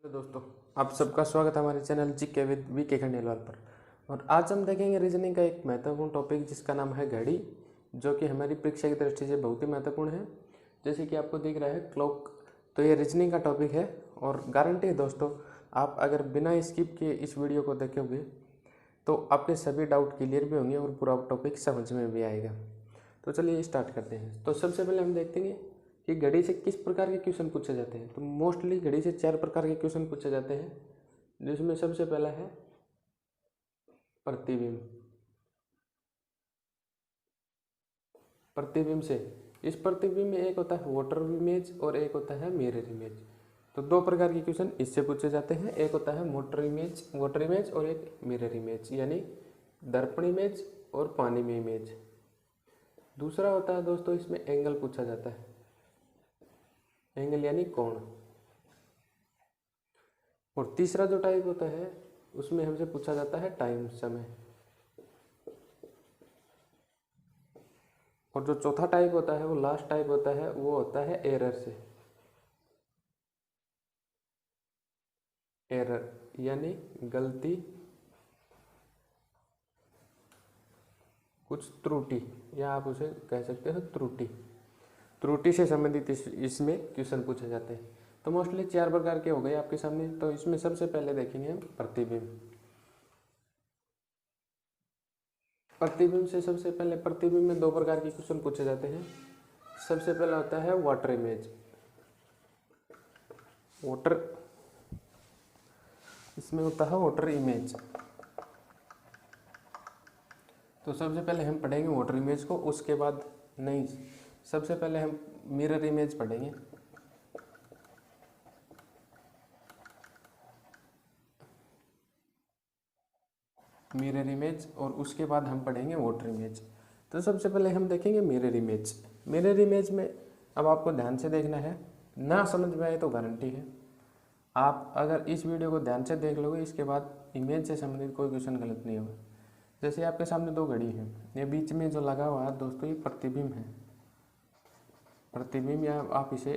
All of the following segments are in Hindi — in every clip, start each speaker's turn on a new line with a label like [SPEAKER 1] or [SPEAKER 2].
[SPEAKER 1] हेलो दोस्तों, आप सबका स्वागत है हमारे channel GK with VK Khandelwal पर। और आज हम देखेंगे रीजनिंग का एक महत्वपूर्ण टॉपिक जिसका नाम है घड़ी, जो कि हमारी परीक्षा की दृष्टि से बहुत ही महत्वपूर्ण है। जैसे कि आपको दिख रहा है क्लॉक, तो ये रीजनिंग का टॉपिक है और गारंटी है दोस्तों, आप अगर बिना स्किप किए इस वीडियो को देखोगे तो आपके सभी डाउट क्लियर भी होंगे और पूरा टॉपिक समझ में भी आएगा। तो चलिए स्टार्ट करते हैं। तो सबसे पहले हम देखते हैं कि घड़ी से किस प्रकार के क्वेश्चन पूछे जाते हैं। तो मोस्टली घड़ी से 4 प्रकार के क्वेश्चन पूछे जाते हैं, जिसमें सबसे पहला है प्रतिबिंब। प्रतिबिंब से इस प्रतिबिंब में एक होता है वाटर इमेज और एक होता है मिरर इमेज। तो दो प्रकार के क्वेश्चन इससे पूछे जाते हैं, एक होता है वाटर इमेज और एक मिरर इमेज, यानी दर्पण इमेज और पानी में इमेज। दूसरा होता है दोस्तों, इसमें एंगल पूछा जाता है, एंगल यानी कोण। और तीसरा जो टाइप होता है उसमें हमसे पूछा जाता है टाइम, समय। और जो चौथा टाइप होता है, वो लास्ट टाइप होता है, वो होता है एरर से। एरर यानी गलती, कुछ त्रुटि, या आप उसे कह सकते हो त्रुटि। त्रुटि से संबंधित इसमें क्वेश्चन पूछे जाते हैं। तो मोस्टली 4 प्रकार के हो गए आपके सामने। तो इसमें सबसे पहले देखेंगे हम प्रतिबिंब। प्रतिबिंब से सबसे पहले प्रतिबिंब में 2 प्रकार के क्वेश्चन पूछे जाते हैं। सबसे पहला होता है वाटर इमेज। वाटर, इसमें होता है वाटर इमेज। तो सबसे पहले हम पढ़ेंगे वाटर इमेज को, उसके बाद नहीं, सबसे पहले हम मिरर इमेज पढ़ेंगे। मिरर इमेज और उसके बाद हम पढ़ेंगे वाटर इमेज। तो सबसे पहले हम देखेंगे मिरर इमेज। मिरर इमेज में अब आपको ध्यान से देखना है, ना समझ में आए तो गारंटी है आप अगर इस वीडियो को ध्यान से देख लोगे, इसके बाद इमेज से संबंधित कोई क्वेश्चन गलत नहीं होगा। जैसे आपके सामने 2 घड़ी है, ये बीच में जो लगा हुआ है दोस्तों, ये प्रतिबिंब है। प्रतिबिंब, या आप इसे,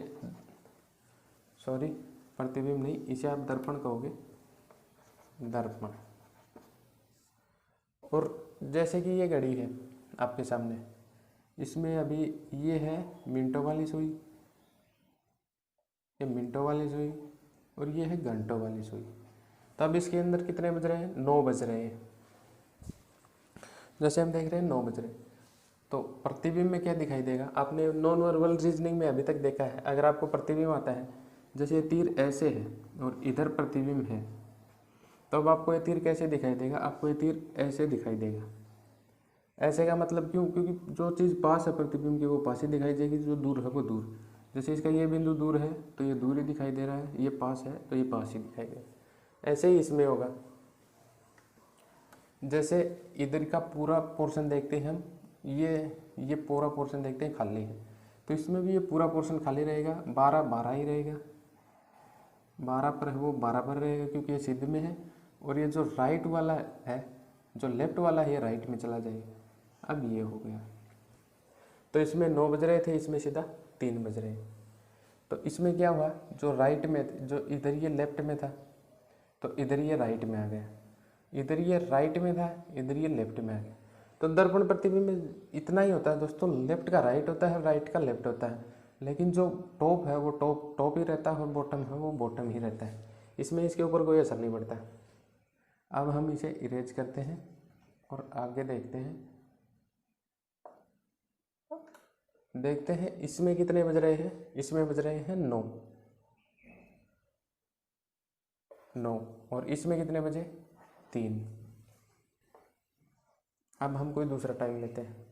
[SPEAKER 1] सॉरी प्रतिबिंब नहीं, इसे आप दर्पण कहोगे, दर्पण। और जैसे कि ये घड़ी है आपके सामने, इसमें अभी ये है मिनटों वाली सुई, ये मिनटों वाली सुई, और ये है घंटों वाली सुई। तब इसके अंदर कितने बज रहे हैं? 9 बज रहे हैं। जैसे हम देख रहे हैं 9 बज रहे हैं। तो प्रतिबिंब में क्या दिखाई देगा? आपने नॉन वर्बल रीजनिंग में अभी तक देखा है, अगर आपको प्रतिबिंब आता है, जैसे ये तीर ऐसे है और इधर प्रतिबिंब है, तो अब आपको ये तीर कैसे दिखाई देगा? आपको ये तीर ऐसे दिखाई देगा। ऐसे का मतलब क्यों? क्योंकि जो चीज़ पास है प्रतिबिंब की वो पास ही दिखाई देगी, जो दूर है वो दूर। जैसे इसका ये बिंदु दूर है तो ये दूर ही दिखाई दे रहा है, ये पास है तो ये पास ही दिखाई दे रहा है। ऐसे ही इसमें होगा। जैसे इधर का पूरा पोर्शन देखते हैं हम, ये पूरा पोर्शन देखते हैं खाली है, तो इसमें भी ये पूरा पोर्शन खाली रहेगा, 12 12 ही रहेगा, 12 पर है वो 12 पर रहेगा क्योंकि ये सिद्ध में है। और ये जो राइट वाला है, जो लेफ्ट वाला है, ये राइट में चला जाएगा। अब ये हो गया। तो इसमें 9 बज रहे थे, इसमें सीधा 3 बज रहे हैं। तो इसमें क्या हुआ, जो राइट में, जो इधर ये लेफ्ट में था तो इधर ये राइट में आ गया, इधर ये राइट में था इधर ये लेफ्ट में आ गया। तो दर्पण प्रतिबिंब में इतना ही होता है दोस्तों, लेफ्ट का राइट होता है, राइट का लेफ्ट होता है, लेकिन जो टॉप है वो टॉप ही रहता है और बॉटम है वो बॉटम ही रहता है। इसमें इसके ऊपर कोई असर नहीं पड़ता। अब हम इसे इरेज करते हैं और आगे देखते हैं। देखते हैं इसमें कितने बज रहे हैं, इसमें बज रहे हैं 9 9, और इसमें कितने बजे? 3। अब हम कोई दूसरा टाइम लेते हैं।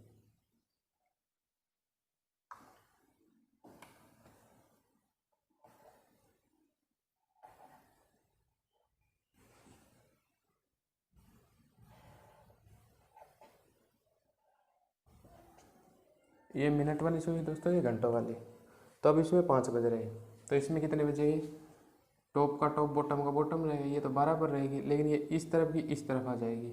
[SPEAKER 1] ये मिनट वाली सुई दोस्तों, ये घंटों वाली। तो अब इसमें 5 बज रहे हैं, तो इसमें कितने बजेगी? टॉप का टॉप, बॉटम का बॉटम रहेगा, ये तो 12 पर रहेगी, लेकिन ये इस तरफ की इस तरफ आ जाएगी।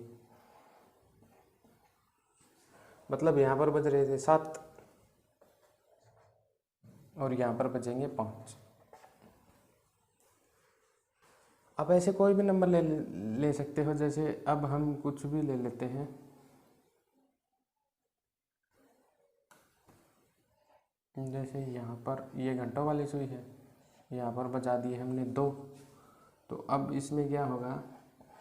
[SPEAKER 1] मतलब यहाँ पर बज रहे थे 7 और यहाँ पर बजेंगे 5। आप ऐसे कोई भी नंबर ले सकते हो। जैसे अब हम कुछ भी ले लेते हैं, जैसे यहाँ पर ये घंटों वाली सुई है, यहाँ पर बजा दिए हमने 2। तो अब इसमें क्या होगा,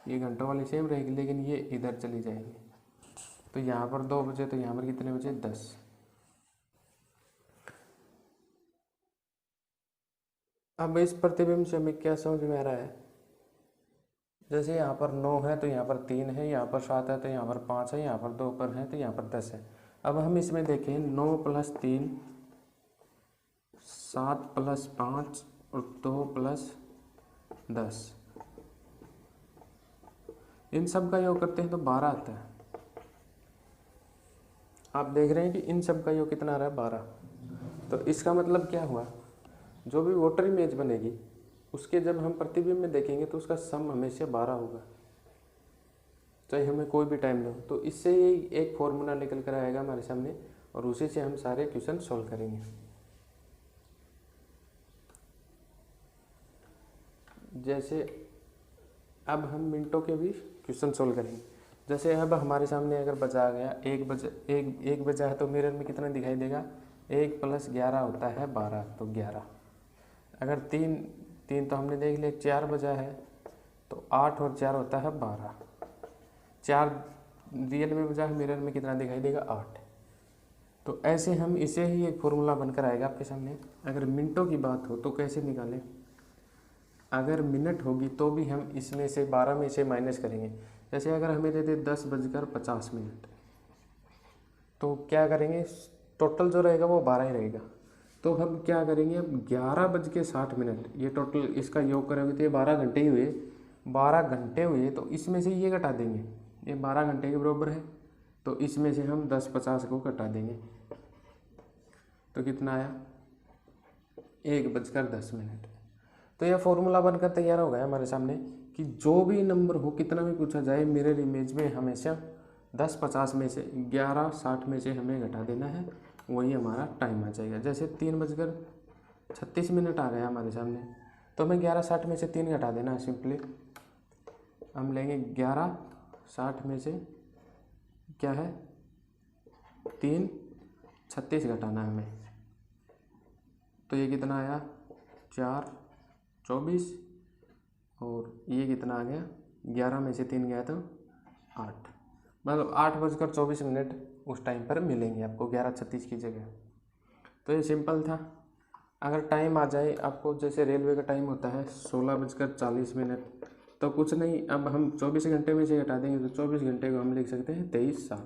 [SPEAKER 1] ये घंटों वाली सेम रहेगी लेकिन ये इधर चली जाएगी। तो यहाँ पर 2 बजे, तो यहाँ पर कितने बजे, 10। अब इस प्रतिबिंब से हमें क्या समझ में आ रहा है, जैसे यहाँ पर 9 है तो यहाँ पर 3 है, यहाँ पर 7 है तो यहाँ पर 5 है, यहाँ पर 2 पर है तो यहाँ पर 10 है। अब हम इसमें देखें 9 + 3 7 + 5 और 2 + 10, इन सब का योग करते हैं तो 12 आता है। आप देख रहे हैं कि इन सब का योग कितना आ रहा है, 12। तो इसका मतलब क्या हुआ, जो भी वोटर इमेज बनेगी उसके जब हम प्रतिबिंब में देखेंगे तो उसका सम हमेशा 12 होगा, चाहे हमें कोई भी टाइम लो। तो इससे ही एक फॉर्मूला निकल कर आएगा हमारे सामने और उसी से हम सारे क्वेश्चन सॉल्व करेंगे। जैसे अब हम मिनटों के भी क्वेश्चन सॉल्व करेंगे। जैसे अब हमारे सामने अगर बचा गया 1 बजा है तो मिरर में कितना दिखाई देगा, 1 + 11 होता है 12, तो 11। अगर 3 तो हमने देख लिया, 4 बजा है तो 8 और 4 होता है 12। 4 रियल में बजा है, मिरर में कितना दिखाई देगा, 8। तो ऐसे हम इसे ही एक फॉर्मूला बनकर आएगा आपके सामने। अगर मिनटों की बात हो तो कैसे निकालें, अगर मिनट होगी तो भी हम इसमें से 12 में से माइनस करेंगे। जैसे अगर हमें दे दे 10:50, तो क्या करेंगे, टोटल जो रहेगा वो 12 ही रहेगा। तो हम क्या करेंगे, अब 11:60, ये टोटल इसका योग करेंगे तो ये 12 घंटे ही हुए। 12 घंटे हुए तो इसमें से ये घटा देंगे, ये 12 घंटे के बराबर है, तो इसमें से हम 10:50 को घटा देंगे तो कितना आया, 1:10। तो यह फॉर्मूला बनकर तैयार हो गया हमारे सामने कि जो भी नंबर हो, कितना भी पूछा जाए, मिरर इमेज में हमेशा 10:50 में से 11:60 में से हमें घटा देना है, वही हमारा टाइम आ जाएगा। जैसे 3:36 आ गया हमारे सामने, तो हमें 11:60 में से 3 घटा देना है। सिंपली हम लेंगे 11:60 में से क्या है, 3:36 घटाना है हमें, तो ये कितना आया, 4:24, और ये कितना आ गया, 11 में से 3 गया तो 8, मतलब 8:24 उस टाइम पर मिलेंगे आपको 11:36 की जगह। तो ये सिंपल था। अगर टाइम आ जाए आपको, जैसे रेलवे का टाइम होता है 16:40, तो कुछ नहीं, अब हम 24 घंटे में से घटा देंगे तो 24 घंटे को हम लिख सकते हैं 23:60।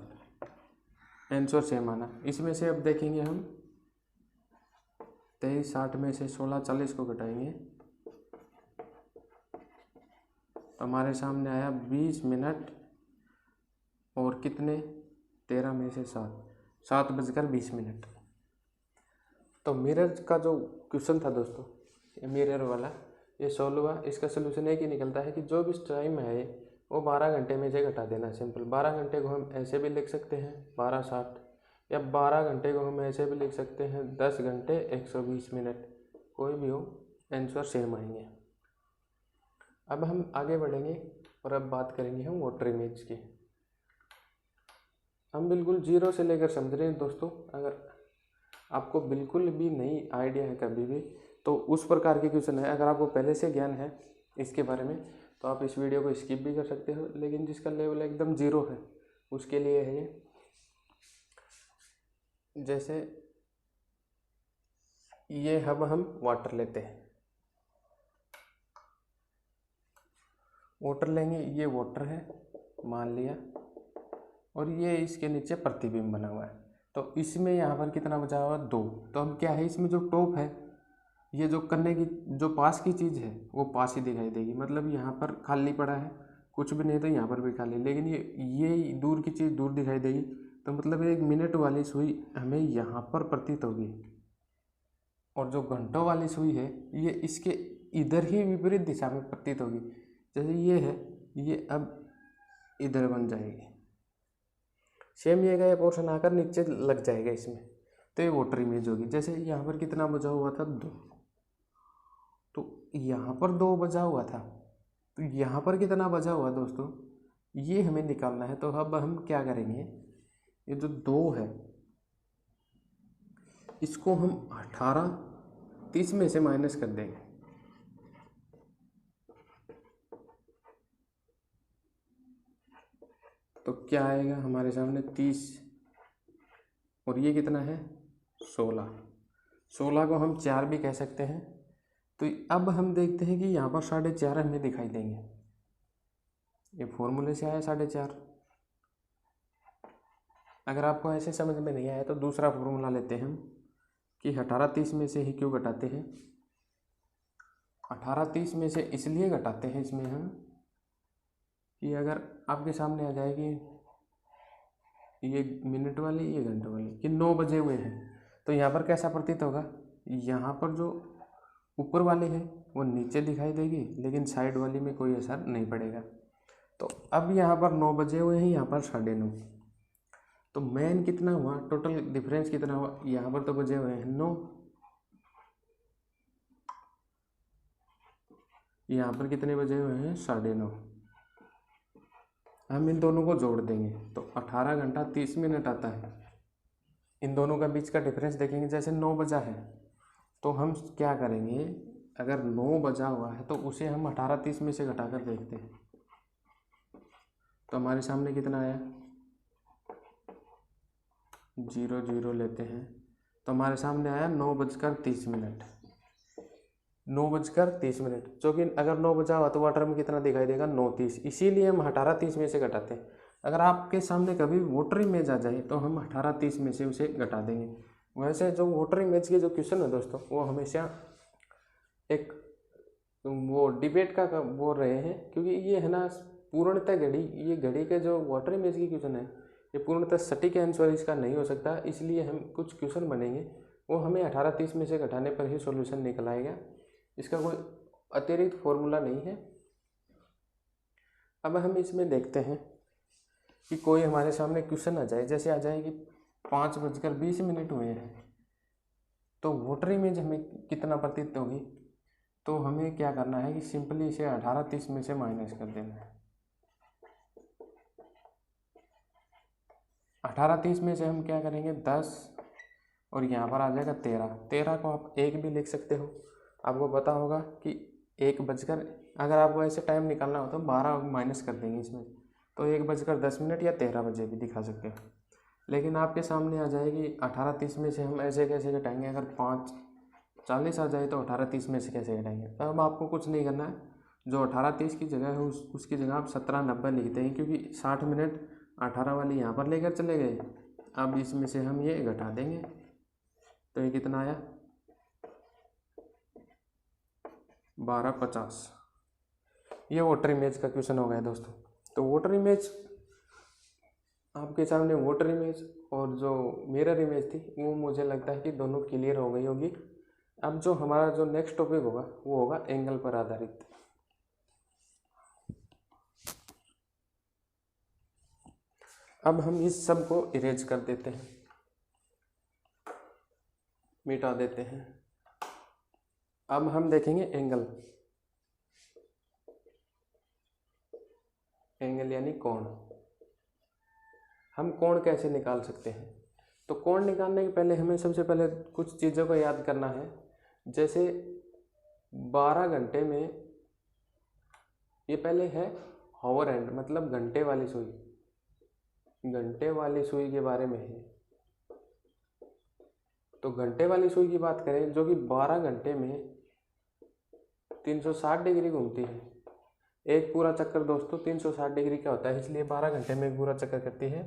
[SPEAKER 1] आंसर सेम आना। इसमें से अब देखेंगे हम 23:60 में से 16:40 को घटाएंगे तो हमारे सामने आया 20 मिनट और कितने, 13 में से 7:20। तो मिरर का जो क्वेश्चन था दोस्तों, ये मिरर वाला, ये सॉल्व हुआ। इसका सोल्यूशन एक ही निकलता है कि जो भी टाइम है वो 12 घंटे में से घटा देना। सिंपल, 12 घंटे को हम ऐसे भी लिख सकते हैं 12:60, या 12 घंटे को हम ऐसे भी लिख सकते हैं 10 घंटे 120 मिनट, कोई भी हो, आंसर सेम आएंगे। अब हम आगे बढ़ेंगे और अब बात करेंगे हम वाटर इमेज की। हम बिल्कुल जीरो से लेकर समझ रहे हैं दोस्तों। अगर आपको बिल्कुल भी नहीं आइडिया है कभी भी, तो उस प्रकार के क्वेश्चन है, अगर आपको पहले से ज्ञान है इसके बारे में तो आप इस वीडियो को स्किप भी कर सकते हो, लेकिन जिसका लेवल एकदम जीरो है उसके लिए है ये। जैसे ये अब हम वाटर लेते हैं, वाटर लेंगे, ये वाटर है मान लिया, और ये इसके नीचे प्रतिबिंब बना हुआ है। तो इसमें यहाँ पर कितना बचा हुआ, 2। तो अब क्या है, इसमें जो टॉप है, ये जो करने की जो पास की चीज़ है वो पास ही दिखाई देगी, मतलब यहाँ पर खाली पड़ा है, कुछ भी नहीं, तो यहाँ पर भी खाली, लेकिन ये दूर की चीज़ दूर दिखाई देगी। तो मतलब 1 मिनट वाली सुई हमें यहाँ पर प्रतीत होगी, और जो घंटों वाली सुई है ये इसके इधर ही विपरीत दिशा में प्रतीत होगी। जैसे ये है, ये अब इधर बन जाएगी, सेम ये का पोर्शन आकर नीचे लग जाएगा इसमें, तो ये वाटर इमेज होगी। जैसे यहाँ पर कितना बजा हुआ था, 2, तो यहाँ पर 2 बजा हुआ था, तो यहाँ पर कितना बचा हुआ दोस्तों, ये हमें निकालना है। तो अब हम क्या करेंगे, ये जो 2 है इसको हम 18-30 में से माइनस कर देंगे। तो क्या आएगा हमारे सामने 30, और ये कितना है 16। 16 को हम 4 भी कह सकते हैं। तो अब हम देखते हैं कि यहाँ पर 4.5 हमें दिखाई देंगे। ये फॉर्मूले से आया 4.5। अगर आपको ऐसे समझ में नहीं आया तो दूसरा फॉर्मूला लेते हैं हम कि 18-30 में से ही क्यों घटाते हैं। 18-30 में से इसलिए घटाते हैं इसमें हम कि अगर आपके सामने आ जाएगी ये मिनट वाली, ये घंटे वाली, कि 9 बजे हुए हैं, तो यहाँ पर कैसा प्रतीत होगा, यहाँ पर जो ऊपर वाली है वो नीचे दिखाई देगी, लेकिन साइड वाली में कोई असर नहीं पड़ेगा। तो अब यहाँ पर 9 बजे हुए हैं, यहाँ पर 9:30। तो मेन कितना हुआ, टोटल डिफरेंस कितना हुआ, यहाँ पर तो बजे हुए हैं 9, यहाँ पर कितने बजे हुए हैं 9:30। हम इन दोनों को जोड़ देंगे तो 18 घंटा 30 मिनट आता है। इन दोनों का बीच का डिफरेंस देखेंगे, जैसे 9 बजा है तो हम क्या करेंगे, अगर 9 बजा हुआ है तो उसे हम 18-30 में से घटाकर देखते हैं। तो हमारे सामने कितना आया, 0 लेते हैं तो हमारे सामने आया 9:30 मिनट। 9:30, जो कि अगर 9 बजा हुआ तो वाटर में कितना दिखाई देगा 9:30, इसीलिए हम 18-30 में से घटाते हैं। अगर आपके सामने कभी वोटर इमेज आ जाए तो हम 18-30 में से उसे घटा देंगे। वैसे जो वोटर इमेज के जो क्वेश्चन है दोस्तों, वो हमेशा एक वो डिबेट का बोल रहे हैं, क्योंकि ये है ना पूर्णतः घड़ी, ये घड़ी के जो वाटर इमेज की क्वेश्चन है ये पूर्णतः सटीक आंसर इसका नहीं हो सकता। इसलिए हम कुछ क्वेश्चन बनेंगे वो हमें 18-30 में से घटाने पर ही सॉल्यूशन निकल आएगा, इसका कोई अतिरिक्त फॉर्मूला नहीं है। अब हम इसमें देखते हैं कि कोई हमारे सामने क्वेश्चन आ जाए, जैसे आ जाए कि 5:20 हुए हैं, तो वोटर इमेज हमें कितना प्रतीत होगी। तो हमें क्या करना है कि सिंपली इसे 18-30 में से माइनस कर देना है। 18-30 में से हम क्या करेंगे 10, और यहाँ पर आ जाएगा 13 को आप 1 भी लिख सकते हो। आपको पता होगा कि 1 अगर आपको ऐसे टाइम निकालना हो तो 12 माइनस कर देंगे इसमें, तो 1:10 या 13 बजे भी दिखा सकते हो। लेकिन आपके सामने आ जाएगी 18-30 में से हम ऐसे कैसे घटाएंगे, अगर 5:40 आ जाए तो 18-30 में से कैसे घटाएंगे। तो अब आपको कुछ नहीं करना है, जो 18-30 की जगह है उसकी जगह आप 17:90 लिखते हैं, क्योंकि 60 मिनट 18 वाली यहाँ पर लेकर चले गए। अब इसमें से हम ये घटा देंगे तो ये कितना आया 12:50। ये वोटर इमेज का क्वेश्चन हो गया दोस्तों। तो वोटर इमेज आपके सामने, वोटर इमेज और जो मिरर इमेज थी वो मुझे लगता है कि दोनों क्लियर हो गई होगी। अब जो हमारा जो नेक्स्ट टॉपिक होगा वो होगा एंगल पर आधारित। अब हम इस सब को इरेज कर देते हैं, मिटा देते हैं। अब हम देखेंगे एंगल, एंगल यानी कोण। हम कोण कैसे निकाल सकते हैं, तो कोण निकालने के पहले हमें सबसे पहले कुछ चीज़ों को याद करना है। जैसे 12 घंटे में, ये पहले है हावर हैंड, मतलब घंटे वाली सुई, घंटे वाली सुई के बारे में है। तो घंटे वाली सुई की बात करें जो कि 12 घंटे में 360 डिग्री घूमती है। एक पूरा चक्कर दोस्तों 360 डिग्री का होता है, इसलिए 12 घंटे में एक पूरा चक्कर करती है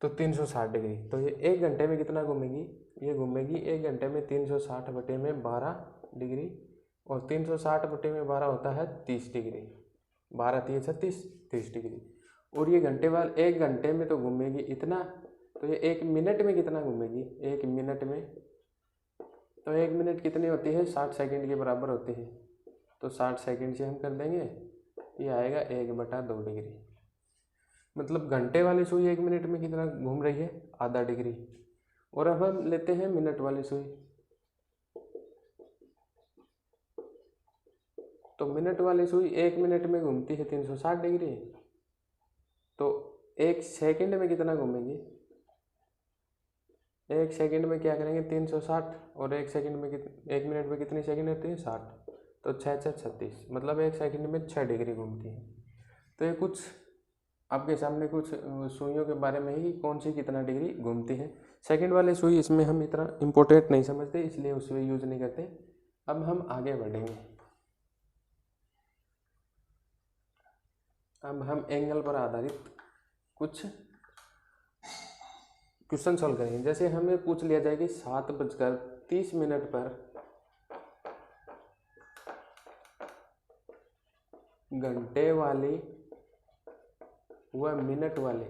[SPEAKER 1] तो 360 डिग्री। तो ये 1 घंटे में कितना घूमेगी, ये घूमेगी 1 घंटे में 360/12 डिग्री, और 360/12 होता है 30 डिग्री। 12×3 = 30 डिग्री। और ये घंटे वाले 1 घंटे में तो घूमेगी इतना, तो ये 1 मिनट में कितना घूमेगी, 1 मिनट में, तो 1 मिनट कितनी होती है 60 सेकंड के बराबर होती है। तो 60 सेकंड से हम कर देंगे, ये आएगा 1/2 डिग्री। मतलब घंटे वाली सुई 1 मिनट में कितना घूम रही है, ½ डिग्री। और अब हम लेते हैं मिनट वाली सुई, तो मिनट वाली सुई 1 मिनट में घूमती है 360 डिग्री, तो 1 सेकंड में कितना घूमेगी? 1 सेकंड में क्या करेंगे 360, और 1 सेकंड में 1 मिनट में कितनी सेकंड होती है 60, तो 6 6 36, मतलब 1 सेकंड में 6 डिग्री घूमती है। तो ये कुछ आपके सामने कुछ सुइयों के बारे में ही, कौन सी कितना डिग्री घूमती है। सेकंड वाली सुई इसमें हम इतना इम्पोर्टेंट नहीं समझते, इसलिए उस सुई यूज नहीं करते। अब हम आगे बढ़ेंगे। अब हम एंगल पर आधारित कुछ क्वेश्चन सॉल्व करेंगे। जैसे हमें पूछ लिया जाए कि 7:30 पर घंटे वाली व मिनट वाले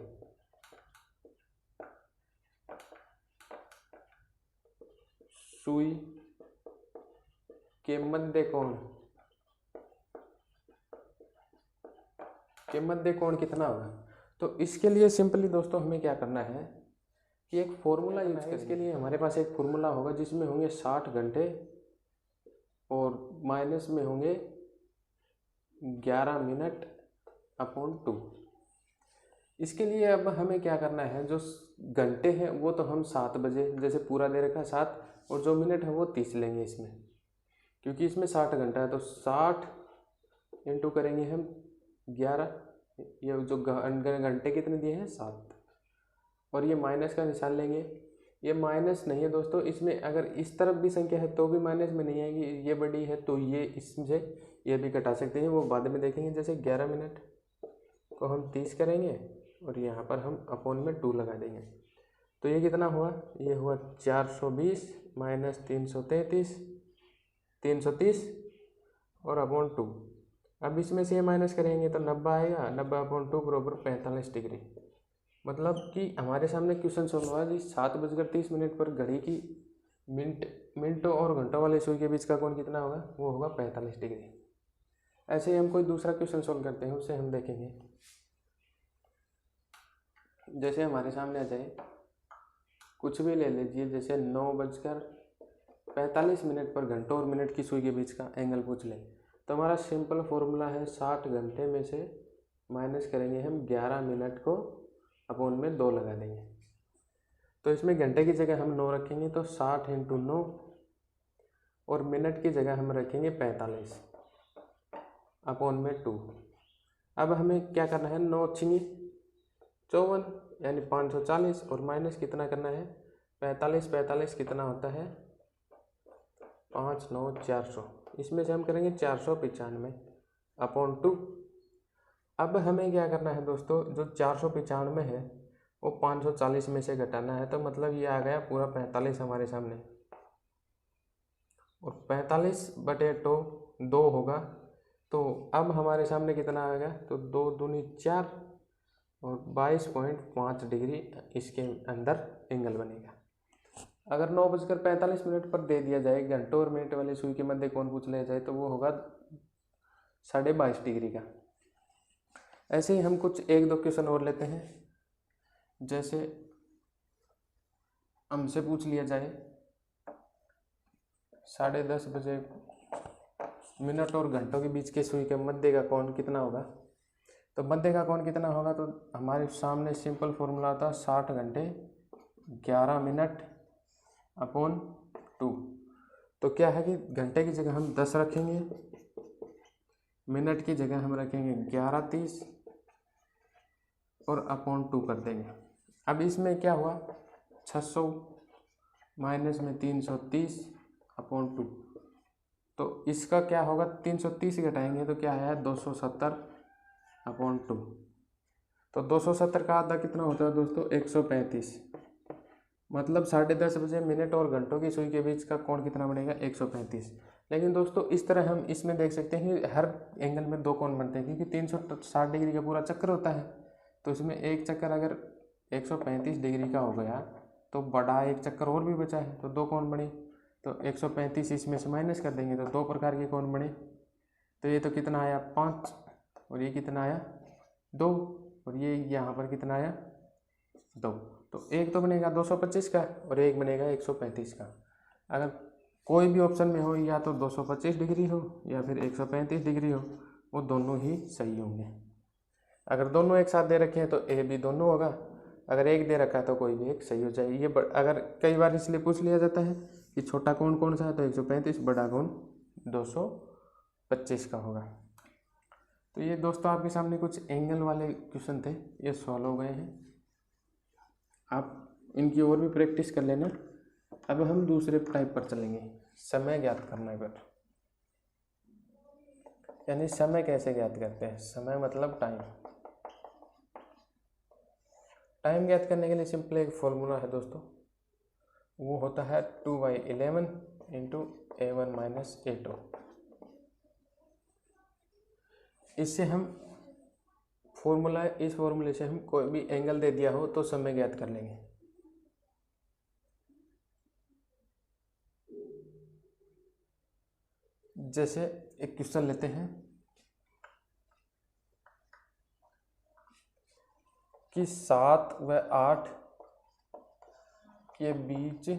[SPEAKER 1] सुई के मध्य कोण कितना होगा। तो इसके लिए सिंपली दोस्तों हमें क्या करना है कि एक फॉर्मूला यूज करें। इसके लिए हमारे पास एक फॉर्मूला होगा जिसमें होंगे 60 घंटे और माइनस में होंगे 11 मिनट अपॉन 2। इसके लिए अब हमें क्या करना है, जो घंटे हैं वो तो हम 7 बजे जैसे पूरा दे रखा है 7, और जो मिनट है वो 30 लेंगे इसमें, क्योंकि इसमें 60 घंटा है। तो 60 इंटू करेंगे हम 11, ये जो घंटे कितने दिए हैं 7, और ये माइनस का निशान लेंगे। ये माइनस नहीं है दोस्तों, इसमें अगर इस तरफ भी संख्या है तो भी माइनस में नहीं आएगी, ये बड़ी है तो ये इससे ये भी घटा सकते हैं, वो बाद में देखेंगे। जैसे 11 मिनट को हम 30 करेंगे और यहाँ पर हम अपॉन में 2 लगा देंगे, तो ये कितना हुआ, ये हुआ 420 माइनस 330 और अपॉन 2। अब इसमें से ये माइनस करेंगे तो 90 आएगा, 90 अपॉन 2 बराबर 45 डिग्री। मतलब कि हमारे सामने क्वेश्चन सॉल्व हुआ कि 7:30 पर घड़ी की मिनटों और घंटों वाले सुई के बीच का कोण कितना होगा, वो होगा 45 डिग्री। ऐसे ही हम कोई दूसरा क्वेश्चन सॉल्व करते हैं, उससे हम देखेंगे। जैसे हमारे सामने आ जाए, कुछ भी ले लीजिए, जैसे 9:45 पर घंटों और मिनट की सुई के बीच का एंगल पूछ लें, तो हमारा सिंपल फॉर्मूला है 60 घंटे में से माइनस करेंगे हम 11 मिनट को, अपॉन में 2 लगा देंगे। तो इसमें घंटे की जगह हम 9 रखेंगे, तो 60 इंटू 9, और मिनट की जगह हम रखेंगे 45 अपॉन में 2। अब हमें क्या करना है, 9 छिंगी 54 यानी 540, और माइनस कितना करना है 45 कितना होता है 5 9 400। इसमें से हम करेंगे 495 अपॉन 2। अब हमें क्या करना है दोस्तों, जो 495 है वो 540 में से घटाना है, तो मतलब ये आ गया पूरा 45 हमारे सामने, और 45/2 होगा। तो अब हमारे सामने कितना आएगा, तो 2 दूनी 4 और 22.5 डिग्री इसके अंदर एंगल बनेगा। अगर 9:45 पर दे दिया जाए घंटों और मिनट वाली सुई के मध्य कोण पूछ लिया जाए, तो वो होगा 22.5 डिग्री का। ऐसे ही हम कुछ 1-2 क्वेश्चन और लेते हैं। जैसे हमसे पूछ लिया जाए 10:30 बजे मिनट और घंटों के बीच के सुई के मध्य का कोण कितना होगा। तो मध्य का कोण कितना होगा, तो हमारे सामने सिंपल फॉर्मूला था 60 घंटे 11 मिनट अपॉन 2। तो क्या है कि घंटे की जगह हम 10 रखेंगे, मिनट की जगह हम रखेंगे 11:30 और अपॉन 2 कर देंगे। अब इसमें क्या हुआ, 600 माइनस में 330 अपॉन 2, तो इसका क्या होगा, 330 घटाएंगे तो क्या है 270 अपॉन 2। तो 270 का आधा कितना होता है दोस्तों 135, मतलब 10:30 बजे मिनट और घंटों की सुई के बीच का कोण कितना बनेगा 135। लेकिन दोस्तों इस तरह हम इसमें देख सकते हैं कि हर एंगल में 2 कोण बनते हैं, क्योंकि 360 डिग्री का पूरा चक्कर होता है। तो इसमें एक चक्कर अगर 135 डिग्री का हो गया तो बड़ा एक चक्कर और भी बचा है, तो 2 कोण बने। तो 135 इसमें से माइनस कर देंगे तो 2 प्रकार के कोण बने। तो ये तो कितना आया 5, और ये कितना आया 2, और ये यहाँ पर कितना आया 2। तो एक तो बनेगा 225 का और एक बनेगा 135 का। अगर कोई भी ऑप्शन में हो, या तो 225 डिग्री हो या फिर 135 डिग्री हो, वो दोनों ही सही होंगे। अगर दोनों एक साथ दे रखे हैं तो ए बी दोनों होगा, अगर एक दे रखा है तो कोई भी एक सही हो जाए। ये अगर कई बार इसलिए पूछ लिया जाता है कि छोटा कोण कौन सा है, तो 135, बड़ा कोण 225 का होगा। तो ये दोस्तों आपके सामने कुछ एंगल वाले क्वेश्चन थे, ये सॉल्व हो गए हैं। आप इनकी और भी प्रैक्टिस कर लेना। अब हम दूसरे टाइप पर चलेंगे, समय ज्ञात करने पर, यानी समय कैसे ज्ञात करते हैं। समय मतलब टाइम। टाइम ज्ञात करने के लिए सिंपल एक फॉर्मूला है दोस्तों, वो होता है 2/11 इंटू A1 माइनस A2। इससे हम इस फॉर्मूले से हम कोई भी एंगल दे दिया हो तो समय ज्ञात कर लेंगे। जैसे एक क्वेश्चन लेते हैं कि 7 व 8 के बीच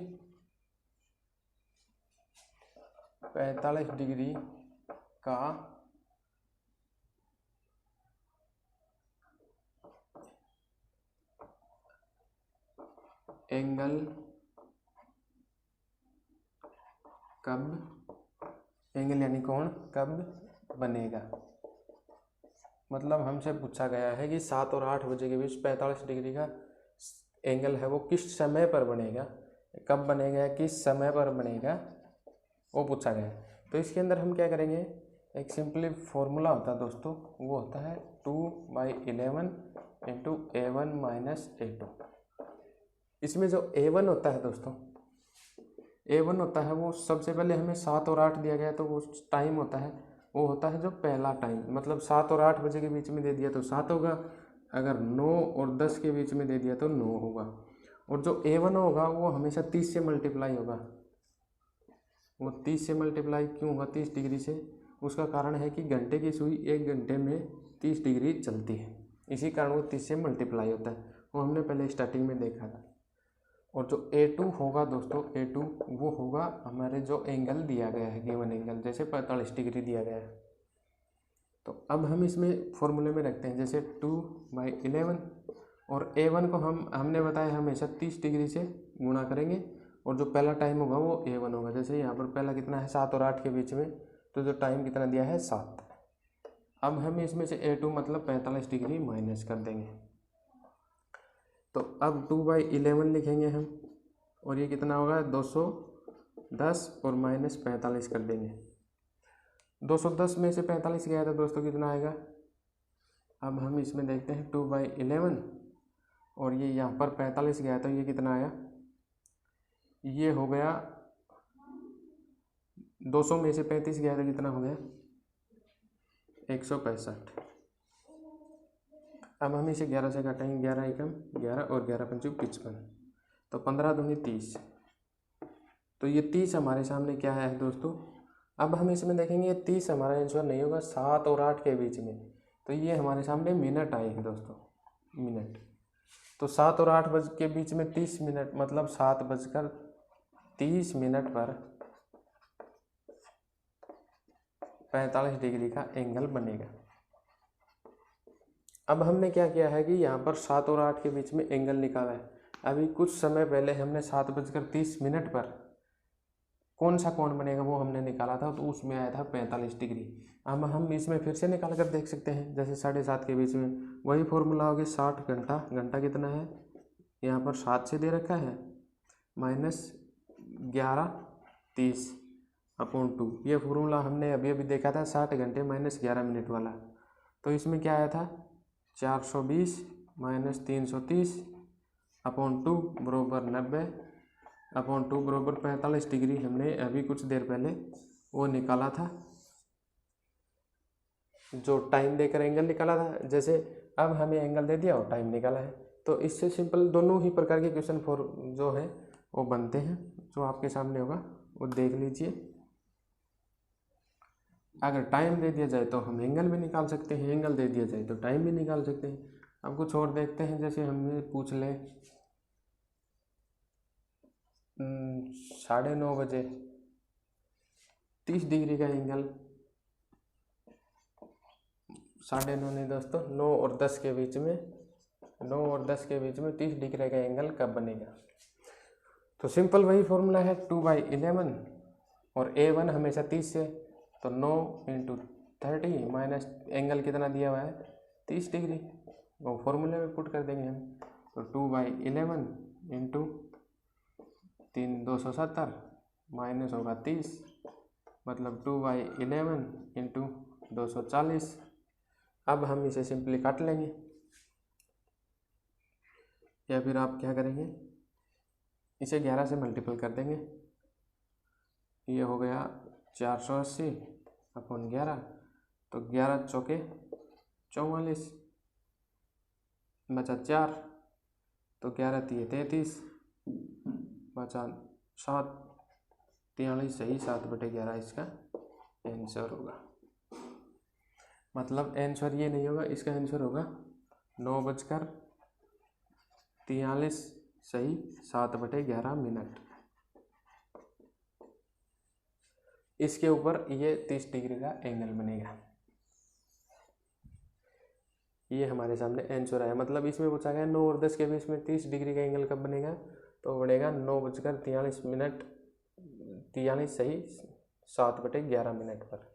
[SPEAKER 1] 45 डिग्री का एंगल यानी कोण कब बनेगा। मतलब हमसे पूछा गया है कि 7 और 8 बजे के बीच 45 डिग्री का एंगल है, वो किस समय पर बनेगा, कब बनेगा, किस समय पर बनेगा, वो पूछा गया है। तो इसके अंदर हम क्या करेंगे, एक सिंपली फॉर्मूला होता है दोस्तों, वो होता है 2/11 इंटू A1 माइनस A2। इसमें जो A1 होता है दोस्तों, A1 होता है वो सबसे पहले हमें 7 और 8 दिया गया है, तो वो टाइम होता है, वो होता है जो पहला टाइम, मतलब 7 और 8 बजे के बीच में दे दिया तो 7 होगा, अगर 9 और 10 के बीच में दे दिया तो 9 होगा। और जो A1 होगा वो हमेशा 30 से मल्टीप्लाई होगा। वो 30 से मल्टीप्लाई क्यों होगा 30 डिग्री से, उसका कारण है कि घंटे की सुई 1 घंटे में 30 डिग्री चलती है, इसी कारण वो 30 से मल्टीप्लाई होता है, वो हमने पहले स्टार्टिंग में देखा था। और जो A2 होगा दोस्तों, A2 वो होगा हमारे जो एंगल दिया गया है, गिवन एंगल, जैसे 45 डिग्री दिया गया है। तो अब हम इसमें फॉर्मूले में रखते हैं, जैसे 2/11 और A1 को हमने बताया हमेशा 30 डिग्री से गुणा करेंगे, और जो पहला टाइम होगा वो A1 होगा। जैसे यहाँ पर पहला कितना है 7 और 8 के बीच में, तो जो टाइम कितना दिया है 7। अब हम इसमें से A2 मतलब 45 डिग्री माइनस कर देंगे, तो अब 2/11 लिखेंगे हम, और ये कितना होगा 210 और माइनस 45 कर देंगे। 210 में से 45 गया था दोस्तों, कितना आएगा। अब हम इसमें देखते हैं 2/11 और ये यहाँ पर 45 गया तो ये कितना आया, ये हो गया 200 में से 35 गया तो कितना हो गया 165। अब हम इसे 11 से काटेंगे, 11 एकम 11 और 11 पंचू 55, तो 15 दूनी 30। तो ये 30 हमारे सामने क्या है दोस्तों। अब हम इसमें देखेंगे ये 30 हमारा आंसर नहीं होगा, 7 और 8 के बीच में, तो ये हमारे सामने मिनट आए हैं दोस्तों, मिनट। तो 7 और 8 बज के बीच में 30 मिनट, मतलब 7:30 पर 45 डिग्री का एंगल बनेगा। अब हमने क्या किया है कि यहाँ पर 7 और 8 के बीच में एंगल निकाला है। अभी कुछ समय पहले हमने 7:30 पर कौन सा कोण बनेगा वो हमने निकाला था, तो उसमें आया था 45 डिग्री। अब हम इसमें फिर से निकाल कर देख सकते हैं, जैसे 7:30 के बीच में वही फॉर्मूला होगा 60 घंटा, घंटा कितना है यहाँ पर 7 से दे रखा है, माइनस 11:30/2। ये फॉर्मूला हमने अभी अभी देखा था 60 घंटे माइनस 11 मिनट वाला। तो इसमें क्या आया था 420 माइनस 330/2 बराबर 90/2 बराबर 45 डिग्री। हमने अभी कुछ देर पहले वो निकाला था, जो टाइम देकर एंगल निकाला था। जैसे अब हमें एंगल दे दिया और टाइम निकाला है, तो इससे सिंपल दोनों ही प्रकार के क्वेश्चन जो है वो बनते हैं। जो आपके सामने होगा वो देख लीजिए। अगर टाइम दे दिया जाए तो हम एंगल भी निकाल सकते हैं, एंगल दे दिया जाए तो टाइम भी निकाल सकते हैं। अब कुछ और देखते हैं, जैसे हमें पूछ ले 9:30 बजे 30 डिग्री का एंगल 9.5 नहीं दोस्तों, 9 और 10 के बीच में 9 और 10 के बीच में 30 डिग्री का एंगल कब बनेगा। तो सिंपल वही फॉर्मूला है 2/11 और A1 हमेशा 30 है, तो 9 × 30 माइनस एंगल कितना दिया हुआ है 30 डिग्री, वो फॉर्मूले में पुट कर देंगे हम। तो 2/11 इंटू 3 270 माइनस होगा 30, मतलब 2/11 इंटू 240। अब हम इसे सिंपली काट लेंगे, या फिर आप क्या करेंगे इसे 11 से मल्टीपल कर देंगे। ये हो गया 480 अपॉन 11, तो 11 चौके 44 बचा 4, तो 11 तिये 33 बचा 7, 43 सही 7/11 इसका आंसर होगा। मतलब आंसर ये नहीं होगा, इसका आंसर होगा 9:43 सही 7/11 मिनट। इसके ऊपर ये 30 डिग्री का एंगल बनेगा। ये हमारे सामने आंसर आया, मतलब इसमें पूछा गया 9 और 10 के बीच में 30 डिग्री का एंगल कब बनेगा, तो बनेगा 9:43 मिनट 43 सही 7/11 मिनट पर।